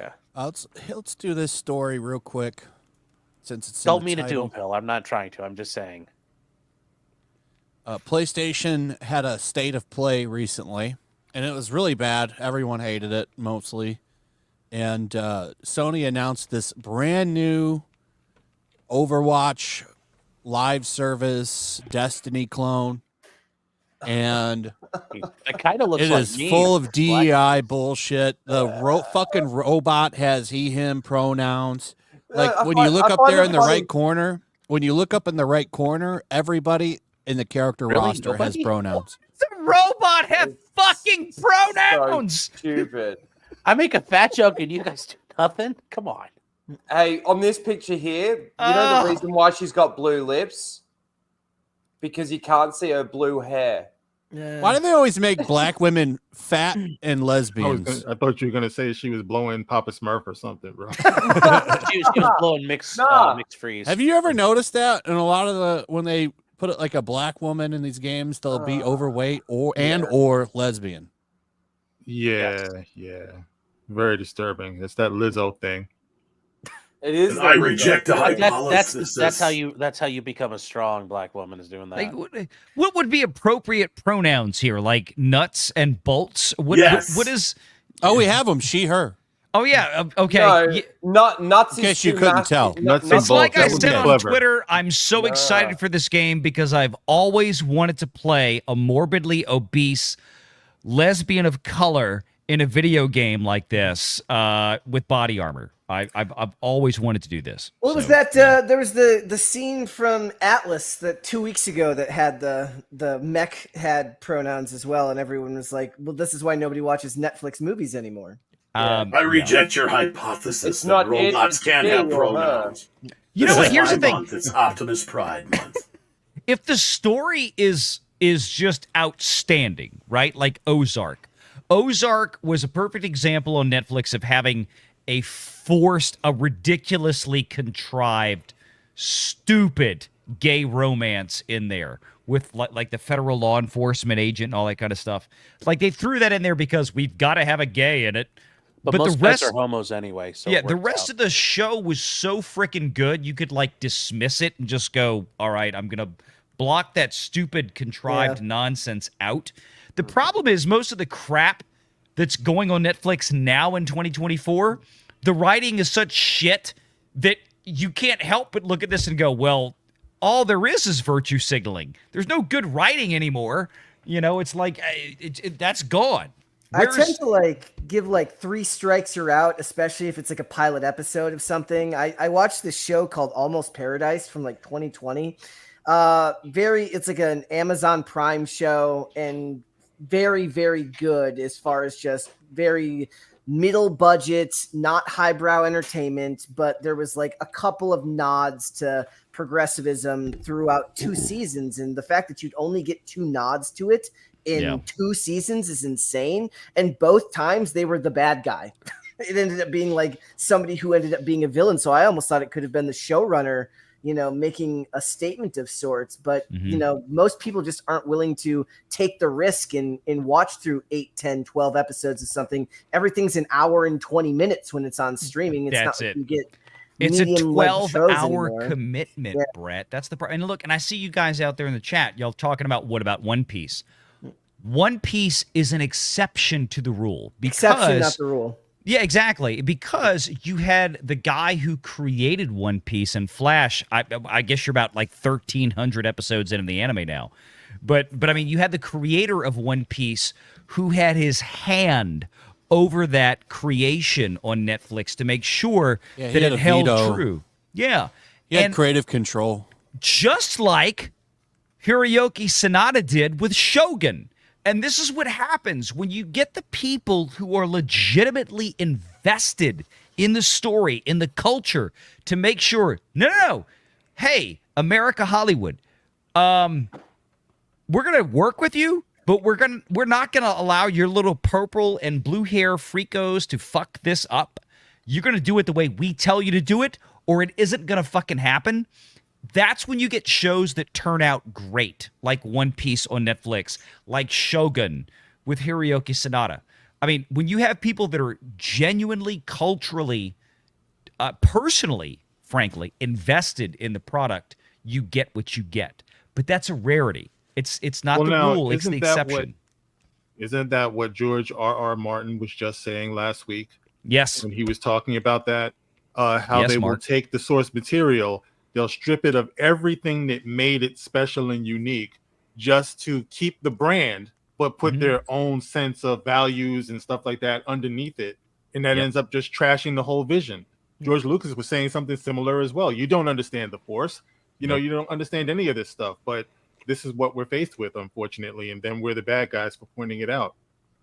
Yeah. Let's do this story real quick, since it's Don't in mean the to title. doom pill. I'm not trying to. I'm just saying. PlayStation had a state of play recently, and it was really bad. Everyone hated it, mostly. And Sony announced this brand new Overwatch live service Destiny clone. And It kind of looks it like is me. full of DEI bullshit. The fucking robot has he/him pronouns. Like when you look up there in the right corner, everybody in the character roster has pronouns. The robot have fucking pronouns. So stupid. I make a fat joke and you guys do nothing. Come on. Hey, on this picture here, you know the reason why she's got blue lips? Because you can't see her blue hair. Why do they always make black women fat and lesbians? I thought you were gonna say she was blowing Papa Smurf or something, bro. she was blowing mixed freeze. Have you ever noticed that in a lot of when they put it like a black woman in these games, they'll be overweight or lesbian? Yeah, yeah. Very disturbing. It's that Lizzo thing. It is. I reject the hypothesis. That's how you become a strong black woman, is doing that. Like, what would be appropriate pronouns here? Like nuts and bolts? What is? Oh, we have them. She, her. Oh yeah. Okay. No, not nuts. In case you couldn't tell. Nuts and It's like I bolts. said on Twitter, I'm so excited for this game because I've always wanted to play a morbidly obese lesbian of color in a video game like this with body armor. I've always wanted to do this. What was that? There was the scene from Atlas that 2 weeks ago that had the mech had pronouns as well, and everyone was like, "Well, this is why nobody watches Netflix movies anymore." I reject your hypothesis. It's not robots can't have pronouns. You know what? Here's the thing. It's Optimus Pride month. If the story is just outstanding, right? Like Ozark. Ozark was a perfect example on Netflix of having a ridiculously contrived, stupid gay romance in there with like the federal law enforcement agent and all that kind of stuff. Like they threw that in there because we've got to have a gay in it. But most the rest are homos anyway. So yeah, the rest of the show was so freaking good. You could like dismiss it and just go, all right, I'm going to block that stupid contrived nonsense out. The problem is most of the crap that's going on Netflix now in 2024, the writing is such shit that you can't help but look at this and go, well, all there is virtue signaling. There's no good writing anymore. You know, it's like that's gone. I tend to give 3 strikes you're out, especially if it's like a pilot episode of something. I watched this show called Almost Paradise from 2020. It's like an Amazon Prime show and very, very good as far as just very middle budget, not highbrow entertainment, but there was a couple of nods to progressivism throughout 2 seasons. And the fact that you'd only get 2 nods to it in 2 seasons is insane. And both times they were the bad guy. It ended up being somebody who ended up being a villain. So I almost thought it could have been the showrunner, making a statement of sorts, but most people just aren't willing to take the risk and watch through 8, 10, 12 episodes of something. Everything's an hour and 20 minutes when it's on streaming. It's That's not it. You get It's a medium-length shows 12-hour anymore. commitment, Brett. That's the problem. And look, and I see you guys out there in the chat, y'all talking about what about One Piece? One Piece is an exception to the rule. Exception, not the rule. Yeah, exactly. Because you had the guy who created One Piece and Flash. I guess you're about 1,300 episodes into the anime now. But I mean, you had the creator of One Piece who had his hand over that creation on Netflix to make sure that it held true. Yeah. He had creative control. Just like Hiroyuki Sanada did with Shogun. And this is what happens when you get the people who are legitimately invested in the story, in the culture, to make sure, no. Hey, America Hollywood, we're going to work with you, but we're not going to allow your little purple and blue hair freakos to fuck this up. You're going to do it the way we tell you to do it, or it isn't going to fucking happen. That's when you get shows that turn out great, like One Piece on Netflix, like Shogun with Hiroyuki Sanada. I mean, when you have people that are genuinely, culturally, personally, frankly, invested in the product, you get what you get. But that's a rarity. It's not the rule; it's the exception. Isn't that what George R.R. Martin was just saying last week? Yes, when he was talking about that, how they will take the source material, they'll strip it of everything that made it special and unique, just to keep the brand, but put their own sense of values and stuff like that underneath it, and that ends up just trashing the whole vision. George Lucas was saying something similar as well. You don't understand the Force, you know, you don't understand any of this stuff, but this is what we're faced with, unfortunately, and then we're the bad guys for pointing it out.